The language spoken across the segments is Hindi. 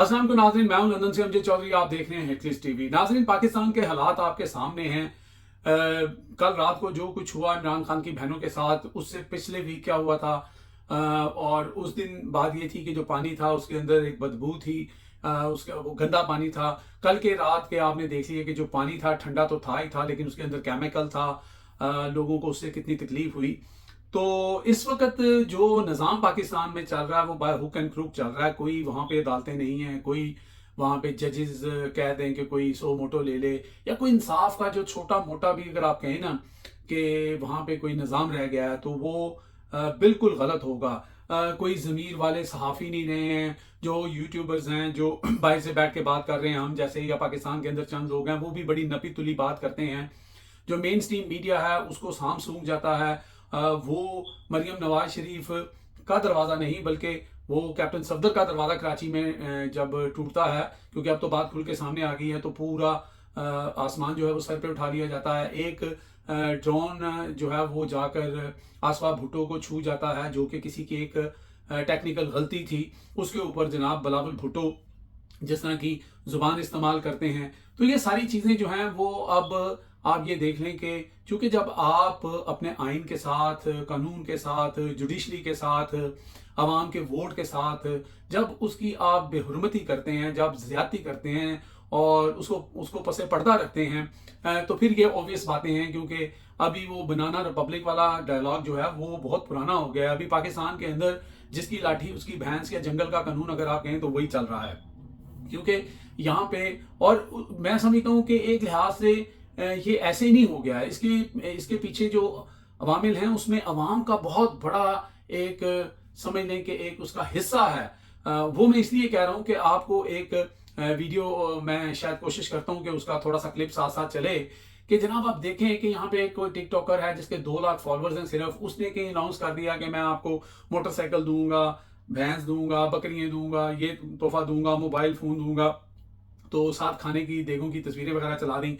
अस्सलाम वालेकुम नाज़रीन, मैं हूं लंदन से अमजद चौधरी। आप देख रहे हैं हिटलिस्ट टीवी। नाज़रीन, पाकिस्तान के हालात आपके सामने हैं। कल रात को जो कुछ हुआ इमरान खान की बहनों के साथ, उससे पिछले वीक क्या हुआ था, और उस दिन बात ये थी कि जो पानी था उसके अंदर एक बदबू थी, उसका वो गंदा पानी था। कल के रात के आपने देख लिया कि जो पानी था ठंडा तो था ही था, लेकिन उसके अंदर केमिकल था। लोगों को उससे कितनी तकलीफ हुई। तो इस वक्त जो निज़ाम पाकिस्तान में चल रहा है वो बाय हुक एंड क्रूक चल रहा है। कोई वहाँ पे अदालतें नहीं हैं, कोई वहाँ पे जजेस कह दें कि कोई सो मोटो ले ले, या कोई इंसाफ का जो छोटा मोटा भी अगर आप कहें ना कि वहाँ पे कोई निज़ाम रह गया है, तो वो बिल्कुल गलत होगा। कोई ज़मीर वाले सहाफ़ी नहीं रहे हैं, जो यूट्यूबर्स हैं जो बाहर से बैठ के बात कर रहे हैं हम जैसे, या पाकिस्तान के अंदर चंद लोग हैं वो भी बड़ी नपी तुली बात करते हैं। जो मेन स्ट्रीम मीडिया है उसको साम सूंघ जाता है। वो मरियम नवाज शरीफ का दरवाज़ा नहीं, बल्कि वो कैप्टन सफदर का दरवाज़ा कराची में जब टूटता है, क्योंकि अब तो बात खुल के सामने आ गई है, तो पूरा आसमान जो है वो सर पे उठा लिया जाता है। एक ड्रोन जो है वो जाकर आसफा भुट्टो को छू जाता है, जो कि किसी की एक टेक्निकल गलती थी। उसके ऊपर जनाब बिलावल भुट्टो जिस तरह की जुबान इस्तेमाल करते हैं, तो ये सारी चीज़ें जो हैं वो अब आप ये देख लें कि चूंकि जब आप अपने आइन के साथ, कानून के साथ, जुडिशरी के साथ, आवाम के वोट के साथ जब उसकी आप बेहुरमती करते हैं, जब ज्यादती करते हैं और उसको उसको पसे पर्दा रखते हैं, तो फिर ये ऑब्वियस बातें हैं। क्योंकि अभी वो बनाना रिपब्लिक वाला डायलॉग जो है वो बहुत पुराना हो गया है। अभी पाकिस्तान के अंदर जिसकी लाठी उसकी भैंस, या जंगल का कानून अगर आप कहें तो वही चल रहा है। क्योंकि यहाँ पे, और मैं समझता हूँ कि एक लिहाज से ये ऐसे ही नहीं हो गया है। इसके इसके पीछे जो अवामिल हैं उसमें अवाम का बहुत बड़ा एक, समझ लें कि एक उसका हिस्सा है। वो मैं इसलिए कह रहा हूँ कि आपको एक वीडियो मैं शायद कोशिश करता हूँ कि उसका थोड़ा सा क्लिप साथ साथ चले, कि जनाब आप देखें कि यहाँ पे कोई टिकटॉकर है जिसके 2 लाख फॉलोअर्स हैं सिर्फ, उसने कहीं अनाउंस कर दिया कि मैं आपको मोटरसाइकिल दूंगा, भैंस दूंगा, बकरियां दूंगा, ये तोहफा दूंगा, मोबाइल फोन दूंगा, तो साथ खाने की देगों की तस्वीरें वगैरह चला दी।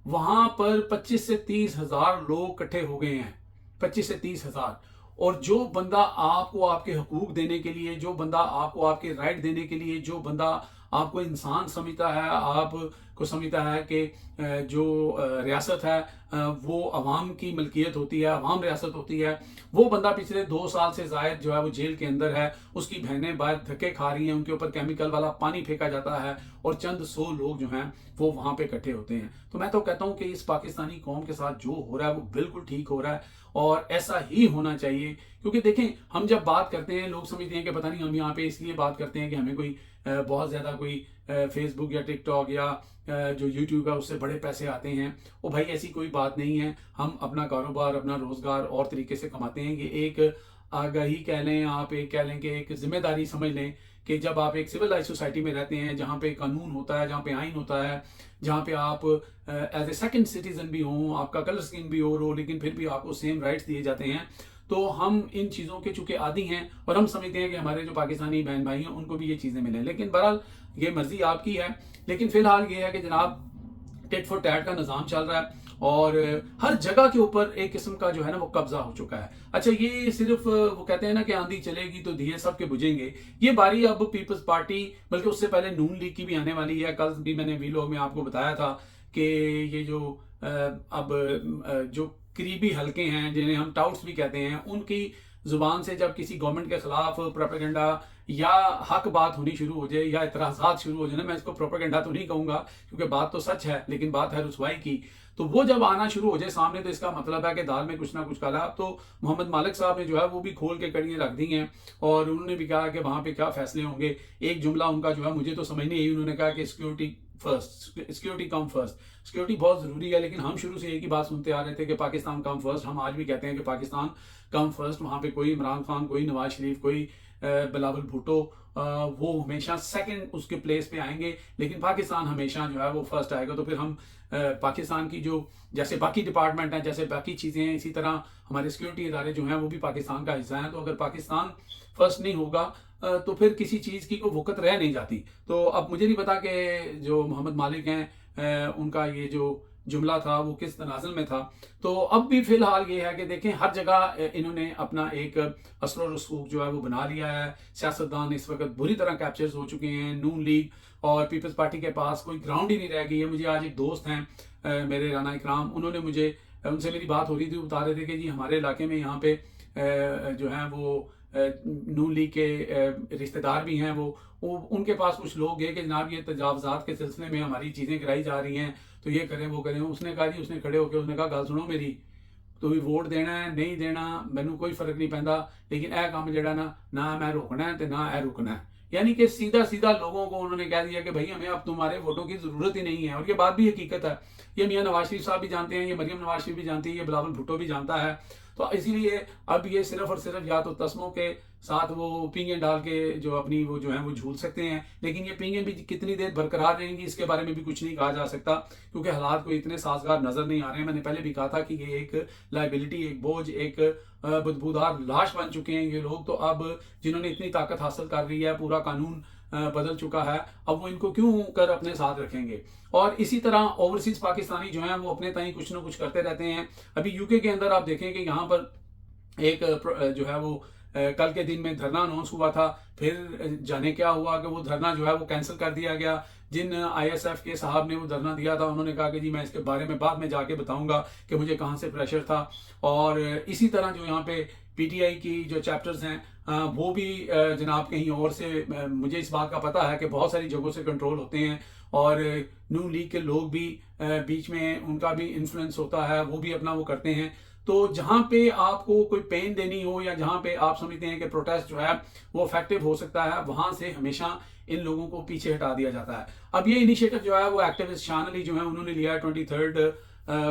वहां पर 25 से 30 हजार लोग इकट्ठे हो गए हैं, 25 से 30 हजार। और जो बंदा आपको आपके हकूक देने के लिए, जो बंदा आपको आपके राइट देने के लिए, जो बंदा आपको इंसान समझता है, आपको समझता है कि जो रियासत है वो अवाम की मलकियत होती है, अवाम रियासत होती है, वो बंदा पिछले 2 साल से जायद जो है वो जेल के अंदर है। उसकी बहनें बाहर धक्के खा रही हैं, उनके ऊपर केमिकल वाला पानी फेंका जाता है, और चंद 100 लोग जो हैं वो वहां पे इकट्ठे होते हैं। तो मैं तो कहता हूं कि इस पाकिस्तानी कौम के साथ जो हो रहा है वो बिल्कुल ठीक हो रहा है, और ऐसा ही होना चाहिए। क्योंकि देखें, हम जब बात करते हैं लोग समझते हैं कि पता नहीं हम यहाँ पे इसलिए बात करते हैं कि हमें कोई बहुत ज़्यादा कोई फेसबुक या टिकटॉक या जो यूट्यूब है उससे बड़े पैसे आते हैं। वो भाई ऐसी कोई बात नहीं है। हम अपना कारोबार, अपना रोज़गार और तरीके से कमाते हैं। ये एक आगाही कह लें, आप एक कह लें कि एक जिम्मेदारी समझ लें कि जब आप एक सिविलाइज सोसाइटी में रहते हैं, जहाँ पे कानून होता है, जहाँ पे आइन होता है, जहाँ पे आप एज ए सेकंड सिटीजन भी हों, आपका कलर स्किन भी और हो, लेकिन फिर भी आपको सेम राइट्स दिए जाते हैं। तो हम इन चीज़ों के चूंकि आदी हैं, और हम समझते हैं कि हमारे जो पाकिस्तानी बहन भाई हैं उनको भी ये चीज़ें मिलें। लेकिन बहरहाल ये मर्जी आपकी है। लेकिन फिलहाल ये है कि जनाब टेट फॉर टैट का निज़ाम चल रहा है, और हर जगह के ऊपर एक किस्म का जो है ना वो कब्जा हो चुका है। अच्छा, ये सिर्फ वो कहते हैं ना कि आंधी चलेगी तो दिए सबके बुझेंगे। ये बारी अब पीपल्स पार्टी, बल्कि उससे पहले नून लीग की भी आने वाली है। कल भी मैंने वीलॉग में आपको बताया था कि ये जो अब जो करीबी हलके हैं, जिन्हें हम टाउट्स भी कहते हैं, उनकी जुबान से जब किसी गवर्नमेंट के खिलाफ प्रोपेगेंडा या हक बात होनी शुरू हो जाए, या इतराजात शुरू हो जाए, मैं इसको प्रोपेगेंडा तो नहीं कहूंगा क्योंकि बात तो सच है, लेकिन बात है रुसवाई की, तो वो जब आना शुरू हो जाए सामने, तो इसका मतलब है कि दाल में कुछ ना कुछ काला। तो मोहम्मद मालिक साहब ने जो है वो भी खोल के कड़ियां रख दी हैं, और उन्होंने भी कहा कि वहां पे क्या फैसले होंगे। एक जुमला उनका जो है मुझे तो समझ नहीं आई, उन्होंने कहा कि security first, security come first. Security बहुत जरूरी है, लेकिन हम शुरू से एक ही बात सुनते आ रहे थे कि पाकिस्तान कम फर्स्ट। हम आज भी कहते हैं कि पाकिस्तान कम फर्स्ट। वहां पे कोई इमरान खान, कोई नवाज शरीफ, कोई बिलावल भुट्टो, वो हमेशा सेकंड उसके प्लेस पे आएंगे, लेकिन पाकिस्तान हमेशा जो है वो फर्स्ट आएगा। तो फिर हम पाकिस्तान की जो, जैसे बाकी डिपार्टमेंट हैं, जैसे बाकी चीज़ें हैं, इसी तरह हमारे सिक्योरिटी इदारे जो हैं वो भी पाकिस्तान का हिस्सा हैं। तो अगर पाकिस्तान फर्स्ट नहीं होगा तो फिर किसी चीज़ की कोई वक़्त रह नहीं जाती। तो अब मुझे नहीं पता कि जो मोहम्मद मालिक हैं उनका ये जो जुमला था वो किस तनाजुल में था। तो अब भी फिलहाल ये है कि देखें हर जगह इन्होंने अपना एक असर और रसूख जो है वो बना लिया है। सियासतदान इस वक्त बुरी तरह कैप्चर हो चुके हैं। नून लीग और पीपल्स पार्टी के पास कोई ग्राउंड ही नहीं रह गई है। मुझे आज एक दोस्त हैं मेरे राना इकराम, उन्होंने मुझे उनसे मेरी बात हो रही थी, बता रहे थे कि जी हमारे इलाके में यहाँ पे जो हैं वो नून लीग के रिश्तेदार भी हैं, वो उनके पास कुछ लोग गए कि जनाब ये तजावजात के सिलसिले में हमारी चीज़ें गिराई जा रही हैं, तो ये करें वो करें। उसने कहा जी, उसने खड़े होकर उसने कहा गल सुनो मेरी, तो भी वोट देना है नहीं देना मैनू कोई फर्क नहीं पैंदा, लेकिन यह काम जड़ा ना मैं रोकना है तो ना यह रुकना है। यानी कि सीधा सीधा लोगों को उन्होंने कह दिया कि भाई हमें अब तुम्हारे वोटों की ज़रूरत ही नहीं है। और ये बात भी हकीकत है, ये मियाँ नवाज शरीफ साहब भी जानते हैं, ये मरियम नवाज शरीफ भी जानती है, ये बिलावल भुट्टो भी जानता है। तो इसीलिए अब ये सिर्फ और सिर्फ या तो तस्मों के साथ वो पींगे डाल के जो अपनी वो जो है वो झूल सकते हैं, लेकिन ये पींगे भी कितनी देर बरकरार रहेंगी इसके बारे में भी कुछ नहीं कहा जा सकता, क्योंकि हालात को इतने साजगार नजर नहीं आ रहे हैं। मैंने पहले भी कहा था कि ये एक लाइबिलिटी, एक बोझ, एक बदबूदार लाश बन चुके हैं ये लोग। तो अब जिन्होंने इतनी ताकत हासिल कर ली है, पूरा कानून बदल चुका है, अब वो इनको क्यों कर अपने साथ रखेंगे। और इसी तरह ओवरसीज पाकिस्तानी जो हैं वो अपने ताई कुछ ना कुछ करते रहते हैं। अभी यूके के अंदर आप देखें कि यहाँ पर एक जो है वो कल के दिन में धरना अनाउंस हुआ था, फिर जाने क्या हुआ कि वो धरना जो है वो कैंसिल कर दिया गया। जिन आईएसएफ के साहब ने वो धरना दिया था उन्होंने कहा कि जी मैं इसके बारे में बाद में जाके बताऊंगा कि मुझे कहाँ से प्रेशर था। और इसी तरह जो यहाँ पे पीटीआई की जो चैप्टर्स हैं वो भी जनाब कहीं और से, मुझे इस बात का पता है कि बहुत सारी जगहों से कंट्रोल होते हैं, और नून लीग के लोग भी बीच में उनका भी इन्फ्लुएंस होता है, वो भी अपना वो करते हैं। तो जहां पे आपको कोई पेन देनी हो या जहां पे आप समझते हैं कि प्रोटेस्ट जो है वो इफेक्टिव हो सकता है, वहां से हमेशा इन लोगों को पीछे हटा दिया जाता है। अब ये इनिशिएटिव जो है वो एक्टिविस्ट शान अली जो है उन्होंने लिया है 23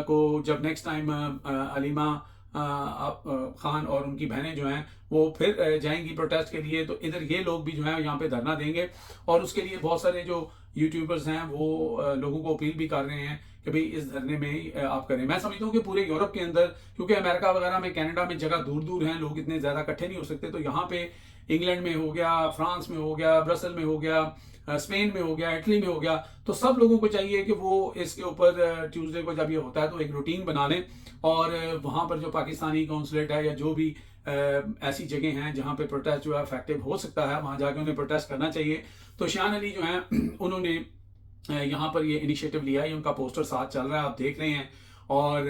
को, जब नेक्स्ट टाइम अलीमा खान और उनकी बहनें जो हैं वो फिर जाएंगी प्रोटेस्ट के लिए, तो इधर ये लोग भी जो है यहाँ पे धरना देंगे। और उसके लिए बहुत सारे जो यूट्यूबर्स हैं वो लोगों को अपील भी कर रहे हैं कि भाई इस धरने में ही आप करें। मैं समझता हूँ कि पूरे यूरोप के अंदर, क्योंकि अमेरिका वगैरह में, कनाडा में जगह दूर दूर हैं, लोग इतने ज़्यादा इकट्ठे नहीं हो सकते, तो यहाँ पे इंग्लैंड में हो गया, फ्रांस में हो गया, ब्रसल में हो गया, स्पेन में हो गया, इटली में हो गया, तो सब लोगों को चाहिए कि वो इसके ऊपर ट्यूसडे को जब ये होता है तो एक रूटीन बना लें, और वहाँ पर जो पाकिस्तानी कौंसलेट है या जो भी ऐसी जगह हैं जहाँ पे प्रोटेस्ट जो है इफेक्टिव हो सकता है, वहाँ जाके उन्हें प्रोटेस्ट करना चाहिए। तो शान अली जो हैं उन्होंने यहाँ पर ये इनिशिएटिव लिया है, उनका पोस्टर साथ चल रहा है, आप देख रहे हैं। और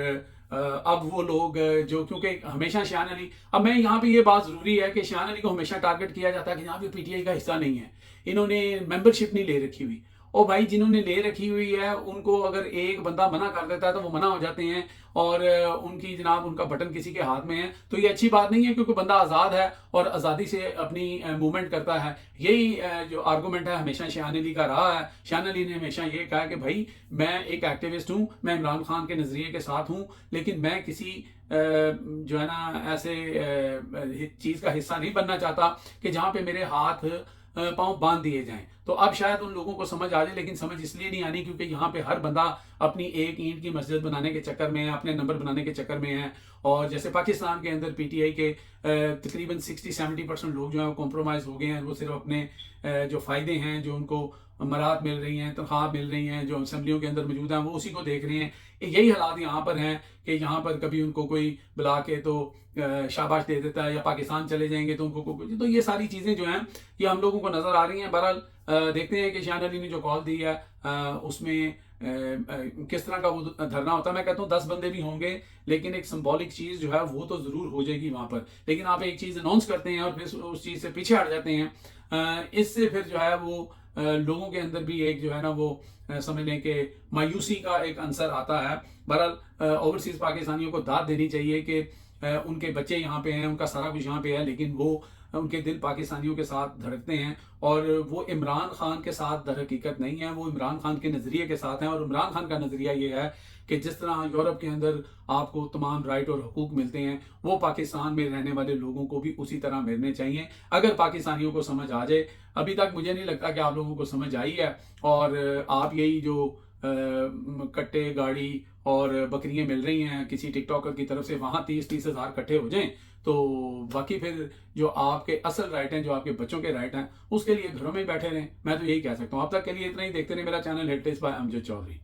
अब वो लोग जो, क्योंकि हमेशा शान अली, अब मैं यहाँ पे ये बात जरूरी है कि शान अली को हमेशा टारगेट किया जाता है कि जहाँ पे पीटीआई का हिस्सा नहीं है, इन्होंने मेंबरशिप नहीं ले रखी हुई। और भाई जिन्होंने ले रखी हुई है उनको अगर एक बंदा मना कर देता है तो वो मना हो जाते हैं, और उनकी जनाब उनका बटन किसी के हाथ में है, तो ये अच्छी बात नहीं है, क्योंकि बंदा आज़ाद है और आज़ादी से अपनी मूवमेंट करता है। यही जो आर्गूमेंट है हमेशा शान अली का रहा है। शान अली ने हमेशा ये कहा कि भाई मैं एक एक्टिविस्ट हूँ, मैं इमरान खान के नज़रिए के साथ हूँ, लेकिन मैं किसी जो है ना ऐसे चीज़ का हिस्सा नहीं बनना चाहता कि जहाँ पे मेरे हाथ पांव बांध दिए जाएं। तो अब शायद उन लोगों को समझ आ जाए, लेकिन समझ इसलिए नहीं आनी क्योंकि यहाँ पे हर बंदा अपनी एक ईंट की मस्जिद बनाने के चक्कर में है, अपने नंबर बनाने के चक्कर में है। और जैसे पाकिस्तान के अंदर पीटीआई के तकरीबन 60-70% लोग जो हैं वो कॉम्प्रोमाइज़ हो गए हैं, वो सिर्फ अपने जो फ़ायदे हैं, जो उनको मराहत मिल रही हैं, तनख्वाह मिल रही हैं, जो असेंबलियों के अंदर मौजूद हैं, वो उसी को देख रहे हैं। यही हालात यहाँ पर हैं कि यहाँ पर कभी उनको कोई बुला के तो शाबाश दे देता है, या पाकिस्तान चले जाएंगे तो उनको तो ये सारी चीज़ें जो हैं ये हम लोगों को नज़र आ रही हैं। बहरहाल देखते हैं कि शान अली ने जो कॉल दी है उसमें किस तरह का वो धरना होता है। मैं कहता हूँ 10 बंदे भी होंगे, लेकिन एक सिंबॉलिक चीज़ जो है वो तो ज़रूर हो जाएगी वहाँ पर। लेकिन आप एक चीज़ अनाउंस करते हैं और फिर उस चीज़ से पीछे हट जाते हैं, इससे फिर जो है वो लोगों के अंदर भी एक जो है ना वो समझ लें कि मायूसी का एक अंसर आता है। बहरहाल ओवरसीज पाकिस्तानियों को दाद देनी चाहिए कि उनके बच्चे यहाँ पे हैं, उनका सारा कुछ यहाँ पे है, लेकिन वो उनके दिल पाकिस्तानियों के साथ धड़कते हैं, और वो इमरान खान के साथ दर हकीकत नहीं है, वो इमरान खान के नज़रिए के साथ हैं। और इमरान खान का नज़रिया ये है कि जिस तरह यूरोप के अंदर आपको तमाम राइट और हकूक मिलते हैं, वो पाकिस्तान में रहने वाले लोगों को भी उसी तरह मिलने चाहिए। अगर पाकिस्तानियों को समझ आ जाए, अभी तक मुझे नहीं लगता कि आप लोगों को समझ आई है, और आप यही जो कट्टे गाड़ी और बकरियां मिल रही हैं किसी टिकटॉकर की तरफ से, वहाँ 30-30 हज़ार इकट्ठे हो जाएं तो बाकी फिर जो आपके असल राइट हैं, जो आपके बच्चों के राइट हैं, उसके लिए घरों में बैठे रहें। मैं तो यही कह सकता हूँ। अब तक के लिए इतना ही। देखते रहे मेरा channel hit test by Amjad Chaudhary.